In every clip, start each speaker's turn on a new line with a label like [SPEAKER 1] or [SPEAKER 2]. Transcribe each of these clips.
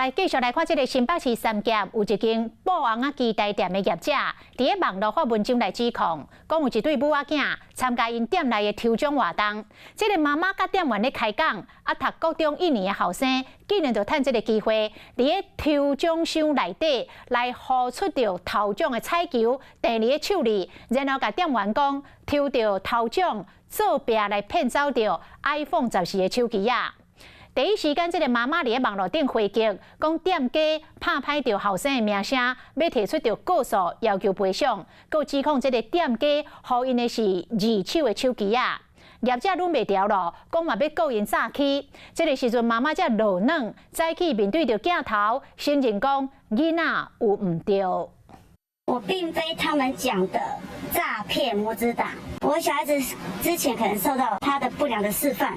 [SPEAKER 1] 来继续来看这个新北市三甲有一间布红仔鸡台店的业者，伫网络发文章来指控，讲有一对母仔囝参加因店内的抽奖活动。这个妈妈甲店员咧开讲，读高中1年的后生，竟然就趁这个机会，伫咧抽奖箱内底来呼出着头奖的彩球，第二个手里，然后甲店员讲，抽到头奖，做弊来骗走着 iPhone 14的手机啊！第一时间，这个妈妈伫网络顶回击，讲店家拍歹着后生的名声，要提出着告诉，要求赔偿，佮指控这个店家予因的是二手的手机啊。业者忍袂住咯，讲嘛要告因诈欺。这个时阵，妈妈才落软，早起面对着镜头，承认讲囡仔有唔对。
[SPEAKER 2] 我并非他们讲的诈骗母子党，我小孩子之前可能受到他的不良的示范，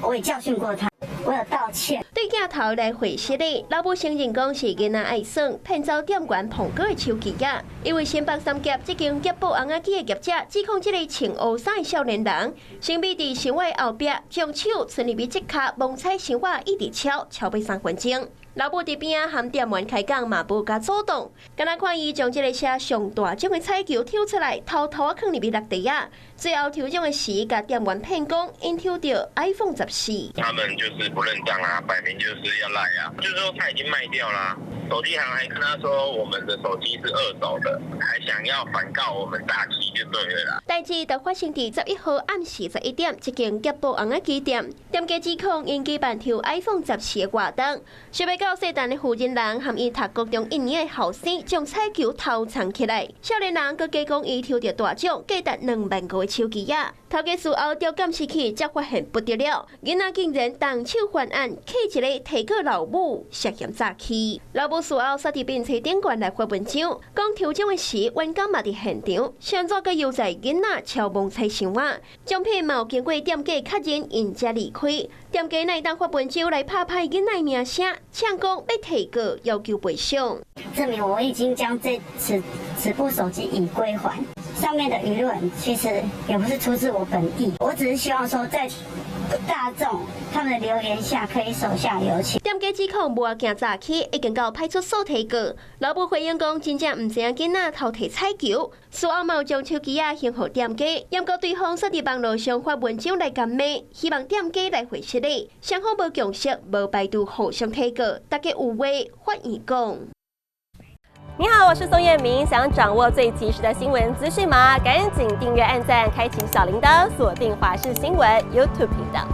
[SPEAKER 2] 我也教训过他。我有道歉。
[SPEAKER 3] 对镜头来回实的，老母承认讲是囡仔爱耍，骗走店员碰过的手机啊。因为新北三甲这间业布红仔机的业者指控这个穿乌衫的少年人，身边伫箱外后壁将手伸入去即卡蒙彩箱外一直敲被3分钟。老母伫边和店员开讲嘛，无甲阻挡，敢若看伊将这个写上大奖的彩球抽出来，偷偷放入去落地啊。最后抽奖的时，甲店员骗讲，因抽到 iPhone 14。
[SPEAKER 4] 他们就是不认账啊，摆明就是要赖啊，就是说他已经卖掉啦。手机行还跟他说我们的手机是2手的，还想要反告我们诈欺就对了啦。
[SPEAKER 3] 代志就发生伫11号暗时11点，一间业布红仔机店，店家指控因举办抽 iPhone 14的活动，想要到细汉的负责人和伊读高中1年的后生将彩球偷藏起来，少年人佮加讲伊抽到大奖，价值2万个的手机啊！头家事后调监视器，才发现不得了，囡仔竟然动手犯案，起一个提告老母涉嫌诈欺。老母事后杀伫便车顶悬来发文章，讲抽奖的时，员工嘛伫现场，上早佮又在囡仔敲蒙彩箱仔，奖品嘛有经过店家确认，因才离开。店家乃当发文章来拍歹囡仔名声，呛讲要提告，要求赔偿。
[SPEAKER 2] 证明我已经将此部手机已归还。上面的舆论其实也不是出自我本意，我只是希望说在大众他们的留言下可以手下留情。
[SPEAKER 3] 店家指控无件诈欺，已经到派出所提告。老母回应讲，真正唔知影囡仔偷摕彩球，事后嘛有将手机还给店家，严告对方说伫网络上发文章来干骂，希望店家来回实理。双方无共识，无排除互相提告，大家有话发言讲。
[SPEAKER 5] 你好，我是宋彦明。想掌握最及时的新闻资讯吗？赶紧订阅、按赞、开启小铃铛，锁定华视新闻 YouTube 频道。